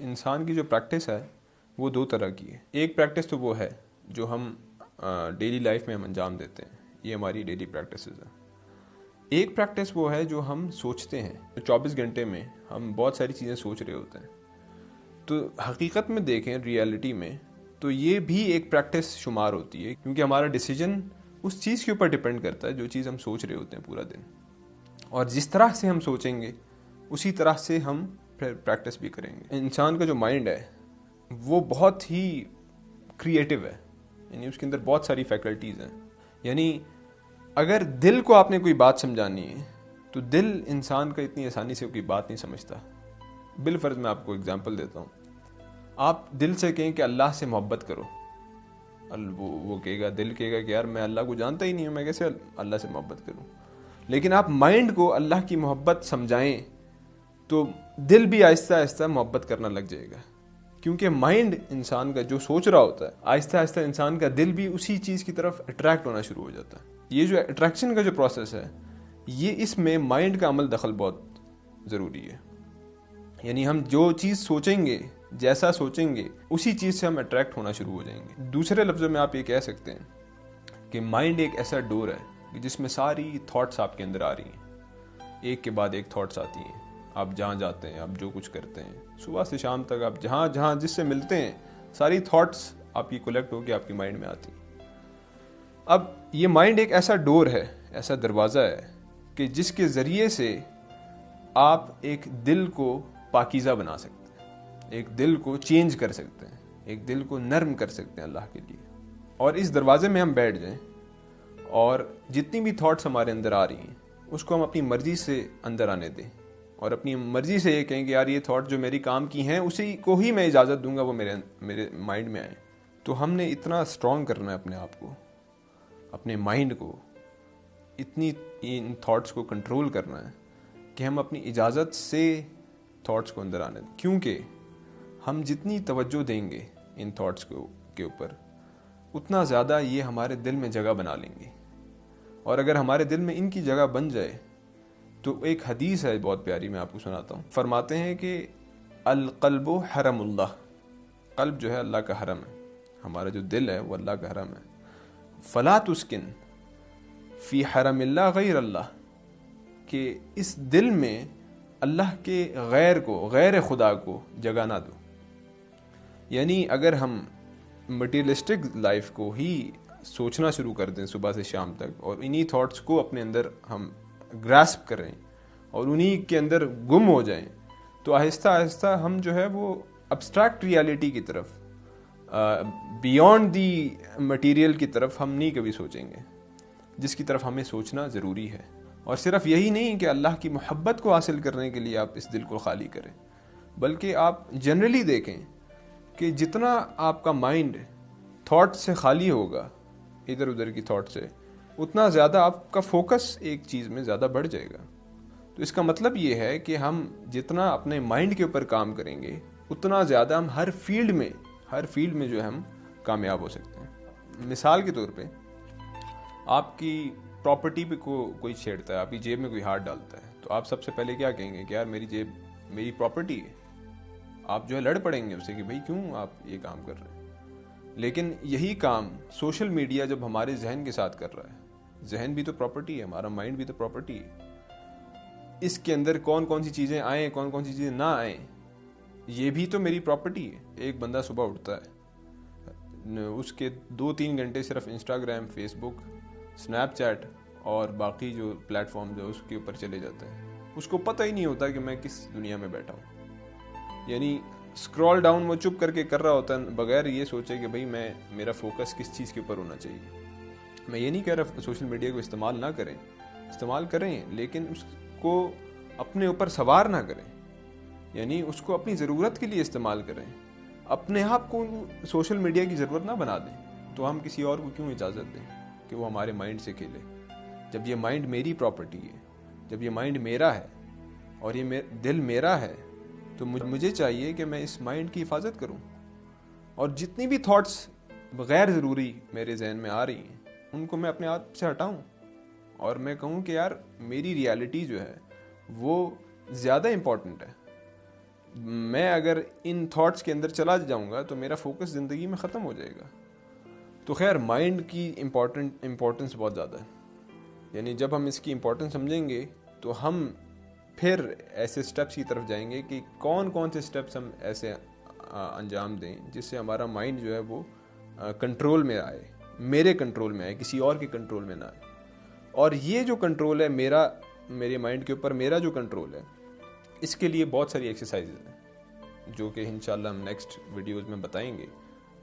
इंसान की जो प्रैक्टिस है वो दो तरह की है। एक प्रैक्टिस तो वो है जो हम डेली लाइफ में हम अंजाम देते हैं, ये हमारी डेली प्रैक्टिस है। एक प्रैक्टिस वो है जो हम सोचते हैं, तो 24 घंटे में हम बहुत सारी चीज़ें सोच रहे होते हैं। तो हकीकत में देखें, रियलिटी में, तो ये भी एक प्रैक्टिस शुमार होती है, क्योंकि हमारा डिसीजन उस चीज़ के ऊपर डिपेंड करता है जो चीज़ हम सोच रहे होते हैं पूरा दिन। और जिस तरह से हम सोचेंगे उसी तरह से हम फिर प्रैक्टिस भी करेंगे। इंसान का जो माइंड है वो बहुत ही क्रिएटिव है, यानी उसके अंदर बहुत सारी फैकल्टीज़ हैं। यानी अगर दिल को आपने कोई बात समझानी है तो दिल इंसान का इतनी आसानी से कोई बात नहीं समझता। बिलफर्ज मैं आपको एग्जांपल देता हूँ। आप दिल से कहें कि अल्लाह से मोहब्बत करो, वो कहेगा, दिल कहेगा कि यार मैं अल्लाह को जानता ही नहीं हूँ, मैं कैसे अल्लाह से मोहब्बत करूँ। लेकिन आप माइंड को अल्लाह की मोहब्बत समझाएं तो दिल भी आहिस्ता आहिस्ता मोहब्बत करना लग जाएगा, क्योंकि माइंड इंसान का जो सोच रहा होता है, आहिस्ता आहिस्ता इंसान का दिल भी उसी चीज़ की तरफ अट्रैक्ट होना शुरू हो जाता है। ये जो अट्रैक्शन का जो प्रोसेस है, ये इसमें माइंड का अमल दखल बहुत ज़रूरी है। यानी हम जो चीज़ सोचेंगे, जैसा सोचेंगे, उसी चीज़ से हम अट्रैक्ट होना शुरू हो जाएंगे। दूसरे लफ्ज़ों में आप ये कह सकते हैं कि माइंड एक ऐसा डोर है जिसमें सारी थॉट्स आपके अंदर आ रही हैं, एक के बाद एक थॉट्स आती हैं। आप जहाँ जाते हैं, आप जो कुछ करते हैं, सुबह से शाम तक आप जहाँ जहाँ जिससे मिलते हैं, सारी थॉट्स आपकी कलेक्ट होकर आपकी माइंड में आती हैं। अब ये माइंड एक ऐसा डोर है, ऐसा दरवाज़ा है कि जिसके ज़रिए से आप एक दिल को पाकीज़ा बना सकते हैं, एक दिल को चेंज कर सकते हैं, एक दिल को नर्म कर सकते हैं अल्लाह के लिए। और इस दरवाजे में हम बैठ जाएं और जितनी भी थॉट्स हमारे अंदर आ रही हैं उसको हम अपनी मर्जी से अंदर आने दें, और अपनी मर्जी से ये कहें कि यार ये थॉट जो मेरी काम की हैं उसी को ही मैं इजाज़त दूंगा वो मेरे माइंड में आए। तो हमने इतना स्ट्रॉन्ग करना है अपने आप को, अपने माइंड को, इतनी इन थॉट्स को कंट्रोल करना है कि हम अपनी इजाज़त से थॉट्स को अंदर आने दें। क्योंकि हम जितनी तवज्जो देंगे इन थॉट्स के ऊपर, उतना ज़्यादा ये हमारे दिल में जगह बना लेंगे। और अगर हमारे दिल में इनकी जगह बन जाए तो एक हदीस है बहुत प्यारी, मैं आपको सुनाता हूँ। फरमाते हैं कि अल क़ल्बु हरमुल्लाह, क़ल्ब जो है अल्लाह का हरम है, हमारा जो दिल है वो अल्लाह का हरम है। फ़ला तुस्किन फ़ी हरमिल्लाह गैर अल्लाह, कि इस दिल में अल्लाह के गैर को, गैर खुदा को जगह ना दो। यानी अगर हम मटीरियलिस्टिक लाइफ को ही सोचना शुरू कर दें सुबह से शाम तक, और इन्हीं थॉट्स को अपने अंदर हम ग्रास्प करें और उन्हीं के अंदर गुम हो जाएं, तो आहिस्ता आहिस्ता हम जो है वो अब्स्ट्रैक्ट रियलिटी की तरफ, बियॉन्ड दी मटेरियल की तरफ हम नहीं कभी सोचेंगे, जिसकी तरफ हमें सोचना ज़रूरी है। और सिर्फ यही नहीं कि अल्लाह की मोहब्बत को हासिल करने के लिए आप इस दिल को खाली करें, बल्कि आप जनरली देखें कि जितना आपका माइंड थॉट से खाली होगा, इधर उधर की थॉट से, उतना ज़्यादा आपका फोकस एक चीज़ में ज़्यादा बढ़ जाएगा। तो इसका मतलब ये है कि हम जितना अपने माइंड के ऊपर काम करेंगे, उतना ज़्यादा हम हर फील्ड में जो है हम कामयाब हो सकते हैं। मिसाल के तौर पे, आपकी प्रॉपर्टी पे कोई छेड़ता है, आपकी जेब में कोई हाथ डालता है, तो आप सबसे पहले क्या कहेंगे कि यार मेरी जेब मेरी प्रॉपर्टी है। आप जो है लड़ पड़ेंगे उससे कि भाई क्यों आप ये काम कर रहे हैं। लेकिन यही काम सोशल मीडिया जब हमारे जहन के साथ कर रहा है, जहन भी तो प्रॉपर्टी है, हमारा माइंड भी तो प्रॉपर्टी है, इसके अंदर कौन कौन सी चीज़ें आए, कौन कौन सी चीज़ें ना आए, ये भी तो मेरी प्रॉपर्टी है। एक बंदा सुबह उठता है, उसके 2-3 घंटे सिर्फ इंस्टाग्राम, फेसबुक, स्नैपचैट और बाकी जो प्लेटफॉर्म जो उसके ऊपर चले जाते हैं, उसको पता ही नहीं होता कि मैं किस दुनिया में बैठा हूँ। यानी स्क्रॉल डाउन वो चुप करके कर रहा होता है, बगैर ये सोचे कि भाई मेरा फोकस किस चीज़ के ऊपर होना चाहिए। मैं ये नहीं कह रहा सोशल मीडिया को इस्तेमाल ना करें, इस्तेमाल करें, लेकिन उसको अपने ऊपर सवार ना करें, यानी उसको अपनी ज़रूरत के लिए इस्तेमाल करें। अपने आप को सोशल मीडिया की ज़रूरत ना बना दें। तो हम किसी और को क्यों इजाज़त दें कि वो हमारे माइंड से खेले, जब ये माइंड मेरी प्रॉपर्टी है, जब ये माइंड मेरा है और ये दिल मेरा है, तो मुझे चाहिए कि मैं इस माइंड की हिफाजत करूं। और जितनी भी थॉट्स गैर ज़रूरी मेरे जहन में आ रही हैं, उनको मैं अपने आप से हटाऊं और मैं कहूं कि यार मेरी रियलिटी जो है वो ज़्यादा इम्पॉर्टेंट है। मैं अगर इन थॉट्स के अंदर चला जाऊंगा तो मेरा फोकस ज़िंदगी में ख़त्म हो जाएगा। तो खैर माइंड की इम्पोर्टेंस बहुत ज़्यादा है, यानी जब हम इसकी इम्पोर्टेंस समझेंगे तो हम फिर ऐसे स्टेप्स की तरफ जाएंगे कि कौन कौन से स्टेप्स हम ऐसे अंजाम दें जिससे हमारा माइंड जो है वो कंट्रोल में आए, मेरे कंट्रोल में आए, किसी और के कंट्रोल में ना आए। और ये जो कंट्रोल है मेरे माइंड के ऊपर, मेरा जो कंट्रोल है, इसके लिए बहुत सारी एक्सरसाइजेज हैं जो कि इंशाल्लाह हम नेक्स्ट वीडियोज़ में बताएंगे।